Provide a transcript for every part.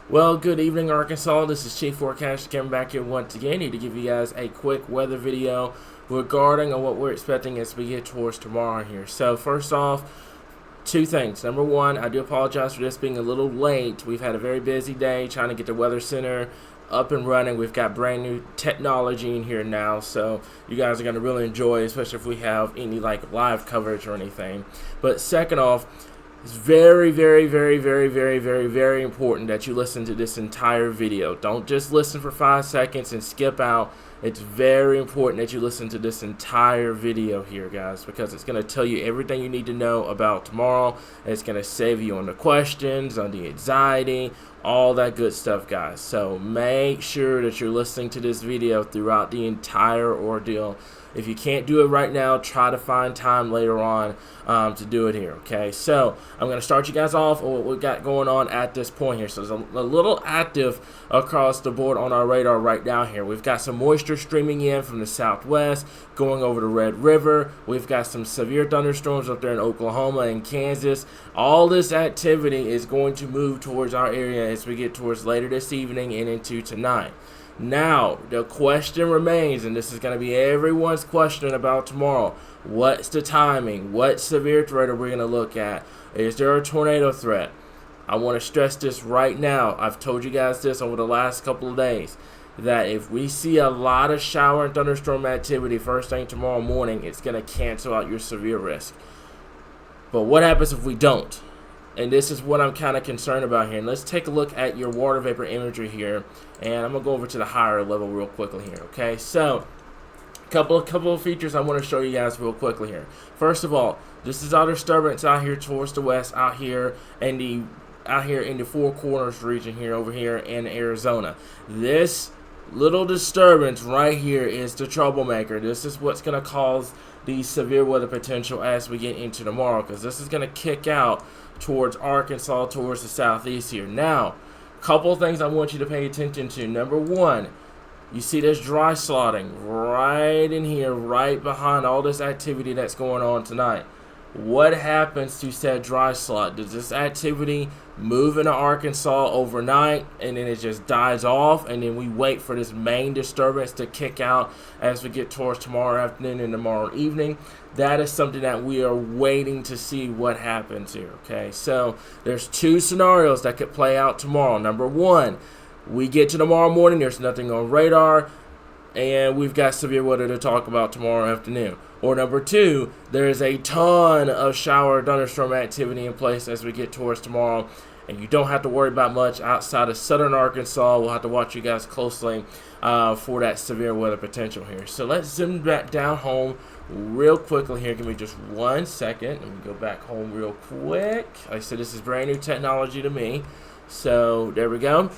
Well, good evening, Arkansas. This is Chief Forecast coming back here once again. Need to give you guys a quick weather video regarding on what we're expecting as we get towards tomorrow here. So first off, two things. Number one, I do apologize for this being a little late. We've had a very busy day trying to get the weather center up and running. We've got brand new technology in here now, so you guys are going to really enjoy, especially if we have any like live coverage or anything. But second off, it's very, very, very, very, very, very, very important that you listen to this entire video. Don't just listen for 5 seconds and skip out. It's very important that you listen to this entire video here, guys, because it's going to tell you everything you need to know about tomorrow. It's going to save you on the questions, on the anxiety, all that good stuff, guys. So make sure that you're listening to this video throughout the entire ordeal. If you can't do it right now, try to find time later on to do it here, okay? So I'm going to start you guys off on what we got going on at this point here. So there's a little active across the board on our radar right now here. We've got some moisture streaming in from the southwest, going over the Red River. We've got some severe thunderstorms up there in Oklahoma and Kansas. All this activity is going to move towards our area as we get towards later this evening and into tonight. Now, the question remains, and this is going to be everyone's question about tomorrow. What's the timing? What severe threat are we going to look at? Is there a tornado threat? I want to stress this right now. I've told you guys this over the last couple of days, that if we see a lot of shower and thunderstorm activity first thing tomorrow morning, it's going to cancel out your severe risk. But what happens if we don't? And this is what I'm kind of concerned about here. And let's take a look at your water vapor imagery here. And I'm going to go over to the higher level real quickly here, okay? So, couple of features I want to show you guys real quickly here. First of all, this is our disturbance out here towards the west, out here in the Four Corners region here, over here in Arizona. This little disturbance right here is the troublemaker. This is what's going to cause the severe weather potential as we get into tomorrow, because this is going to kick out towards Arkansas, towards the southeast here. Now, a couple of things I want you to pay attention to. Number one, you see this dry slotting right in here, right behind all this activity that's going on tonight. What happens to said dry slot? Does this activity move into Arkansas overnight and then it just dies off, and then we wait for this main disturbance to kick out as we get towards tomorrow afternoon and tomorrow evening? That is something that we are waiting to see what happens here, okay? So there's two scenarios that could play out tomorrow. Number one, we get to tomorrow morning, there's nothing on radar, and we've got severe weather to talk about tomorrow afternoon. Or number two, there is a ton of shower thunderstorm activity in place as we get towards tomorrow, and you don't have to worry about much outside of southern Arkansas. We'll have to watch you guys closely for that severe weather potential here. So let's zoom back down home real quickly here. Give me just 1 second. Let me go back home real quick. Like I said, this is brand new technology to me. So there we go.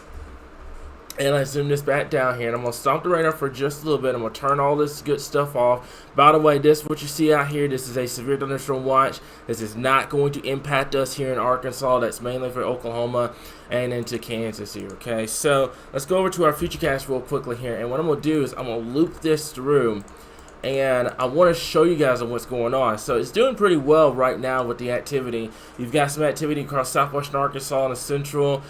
And I zoom this back down here, and I'm going to stop the radar for just a little bit. I'm going to turn all this good stuff off. By the way, this what you see out here, this is a severe thunderstorm watch. This is not going to impact us here in Arkansas. That's mainly for Oklahoma and into Kansas here, okay? So let's go over to our futurecast real quickly here. And what I'm going to do is I'm going to loop this through, and I want to show you guys on what's going on. So it's doing pretty well right now with the activity. You've got some activity across southwestern Arkansas and the central.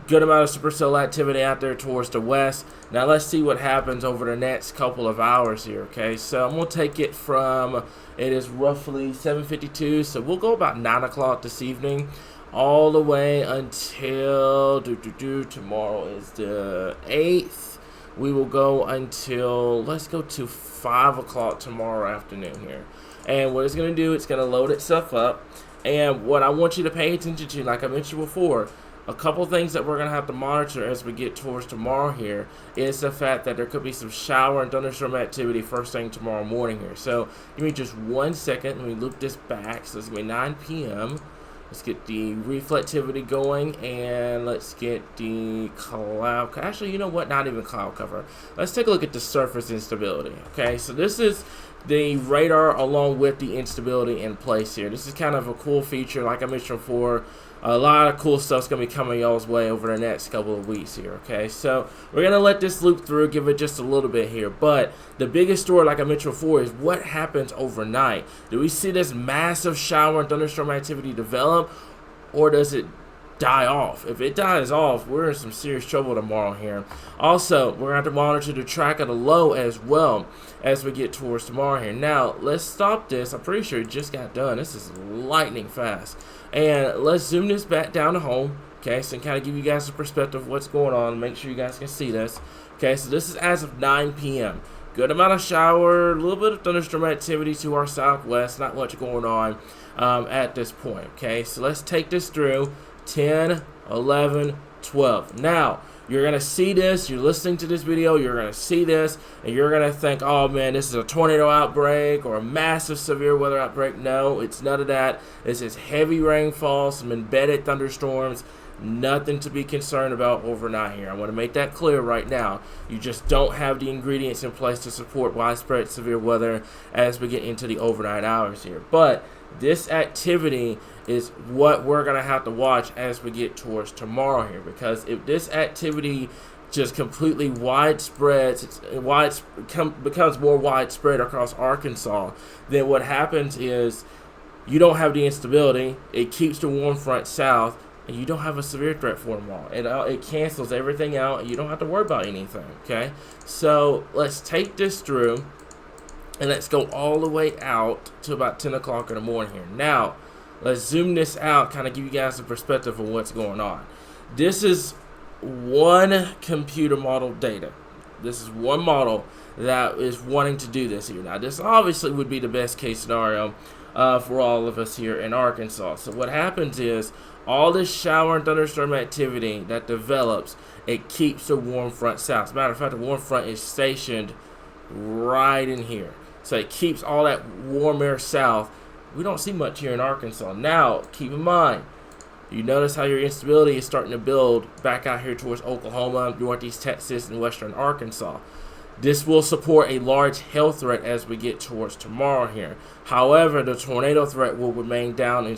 Good amount of supercell activity out there towards the west. Now let's see what happens over the next couple of hours here, okay? So I'm going to take it from, it is roughly 7:52, so we'll go about 9 o'clock this evening, all the way until, tomorrow is the 8th. We will go until, let's go to 5 o'clock tomorrow afternoon here. And what it's going to do, it's going to load itself up. And what I want you to pay attention to, like I mentioned before, a couple things that we're going to have to monitor as we get towards tomorrow here is the fact that there could be some shower and thunderstorm activity first thing tomorrow morning here. So give me just 1 second. Let me loop this back. So it's going to be 9 p.m. Let's get the reflectivity going, and let's get the cloud. Actually, you know what? Not even cloud cover. Let's take a look at the surface instability. Okay, so this is the radar along with the instability in place here. This is kind of a cool feature. Like I mentioned before, a lot of cool stuff's going to be coming y'all's way over the next couple of weeks here, okay? So we're going to let this loop through, give it just a little bit here. But the biggest story, like I mentioned before, is what happens overnight. Do we see this massive shower and thunderstorm activity develop, or does it die off. If it dies off, we're in some serious trouble tomorrow here. Also, we're going to have to monitor the track of the low as well as we get towards tomorrow here. Now, let's stop this. I'm pretty sure it just got done. This is lightning fast. And let's zoom this back down to home. Okay, so kind of give you guys a perspective of what's going on. Make sure you guys can see this. Okay, so this is as of 9 p.m. Good amount of shower, a little bit of thunderstorm activity to our southwest. Not much going on at this point. Okay, so let's take this through 10, 11, 12. Now, you're going to see this. You're listening to this video. You're going to see this, and you're going to think, oh, man, this is a tornado outbreak or a massive severe weather outbreak. No, it's none of that. This is heavy rainfall, some embedded thunderstorms. Nothing to be concerned about overnight here. I want to make that clear right now. You just don't have the ingredients in place to support widespread severe weather as we get into the overnight hours here. But this activity is what we're going to have to watch as we get towards tomorrow here, because if this activity just completely becomes more widespread across Arkansas, then what happens is you don't have the instability. It keeps the warm front south, and you don't have a severe threat for tomorrow. It cancels everything out, and you don't have to worry about anything, okay? So let's take this through, and let's go all the way out to about 10 o'clock in the morning here. Now, let's zoom this out, kind of give you guys a perspective of what's going on. This is one computer model data. This is one model that is wanting to do this here. Now, this obviously would be the best case scenario for all of us here in Arkansas. So what happens is all this shower and thunderstorm activity that develops, it keeps the warm front south. As a matter of fact, the warm front is stationed right in here. So it keeps all that warm air south. We don't see much here in Arkansas. Now, keep in mind, you notice how your instability is starting to build back out here towards Oklahoma, northeast Texas, and western Arkansas. This will support a large hail threat as we get towards tomorrow here. However, the tornado threat will remain down in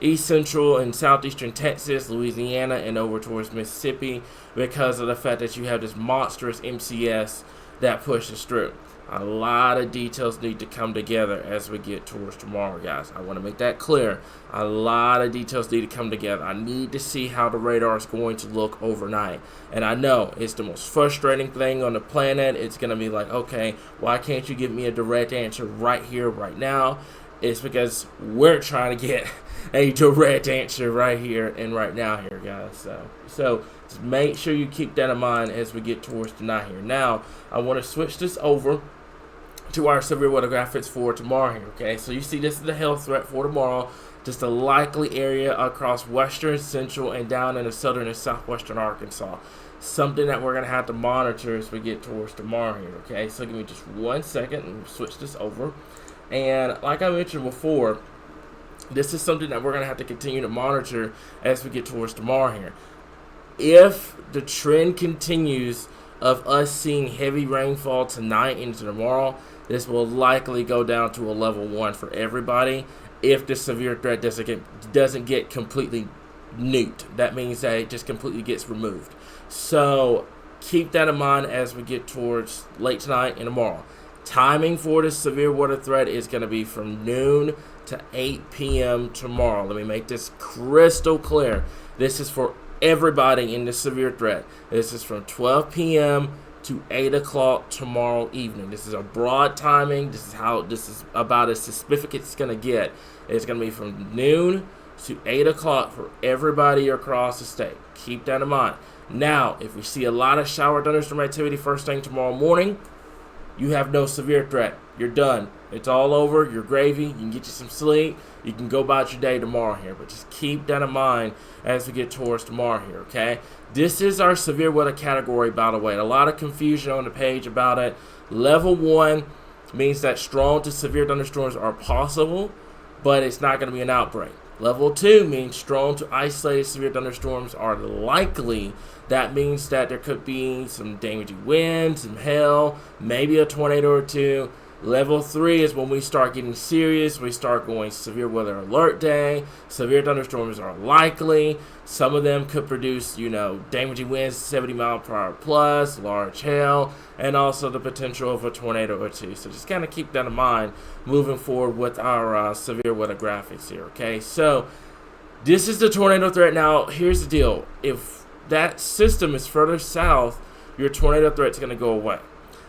east central and southeastern Texas, Louisiana, and over towards Mississippi because of the fact that you have this monstrous MCS that pushes through. A lot of details need to come together as we get towards tomorrow, guys. I want to make that clear. A lot of details need to come together. I need to see how the radar is going to look overnight. And I know it's the most frustrating thing on the planet. It's going to be like, okay, why can't you give me a direct answer right here, right now? It's because we're trying to get a direct answer right here and right now here, guys. So just make sure you keep that in mind as we get towards tonight here. Now, I want to switch this over to our severe weather graphics for tomorrow here, okay? So you see this is the health threat for tomorrow, just a likely area across western, central, and down into southern and southwestern Arkansas. Something that we're going to have to monitor as we get towards tomorrow here, okay? So give me just 1 second and switch this over. And like I mentioned before, this is something that we're going to have to continue to monitor as we get towards tomorrow here. If the trend continues of us seeing heavy rainfall tonight into tomorrow, this will likely go down to a level 1 for everybody if the severe threat doesn't get completely nuked. That means that it just completely gets removed. So keep that in mind as we get towards late tonight and tomorrow. Timing for this severe weather threat is going to be from noon to 8 p.m. tomorrow. Let me make this crystal clear. This is for everybody in the severe threat. This is from 12 p.m. to 8 o'clock tomorrow evening. This is a broad timing. This is about as specific as it's going to get. It's going to be from noon to 8 o'clock for everybody across the state. Keep that in mind. Now, if we see a lot of shower thunderstorm activity first thing tomorrow morning, you have no severe threat. You're done. It's all over. You're gravy. You can get you some sleep. You can go about your day tomorrow here. But just keep that in mind as we get towards tomorrow here, okay? This is our severe weather category, by the way. A lot of confusion on the page about it. Level 1 means that strong to severe thunderstorms are possible, but it's not going to be an outbreak. Level 2 means strong to isolated severe thunderstorms are likely. That means that there could be some damaging winds, some hail, maybe a tornado or two. Level 3 is when we start getting serious. We start going severe weather alert day. Severe thunderstorms are likely. Some of them could produce, damaging winds 70 mile per hour plus, large hail, and also the potential of a tornado or two. So just kind of keep that in mind moving forward with our severe weather graphics here, okay? So This is the tornado threat. Now, here's the deal. If that system is further south, your tornado threat is going to go away.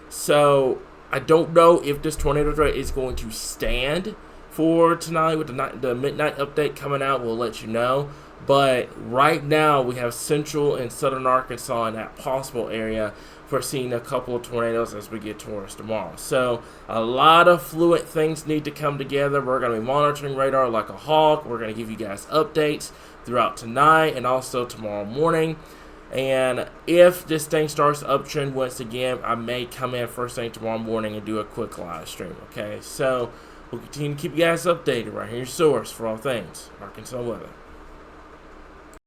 So, I don't know if this tornado threat is going to stand for tonight with the midnight update coming out. We'll let you know. But right now, we have central and southern Arkansas in that possible area for seeing a couple of tornadoes as we get towards tomorrow. So a lot of fluid things need to come together. We're going to be monitoring radar like a hawk. We're going to give you guys updates throughout tonight and also tomorrow morning. And if this thing starts to uptrend once again, I may come in first thing tomorrow morning and do a quick live stream. Okay, so we'll continue to keep you guys updated right here, your source for all things Arkansas weather.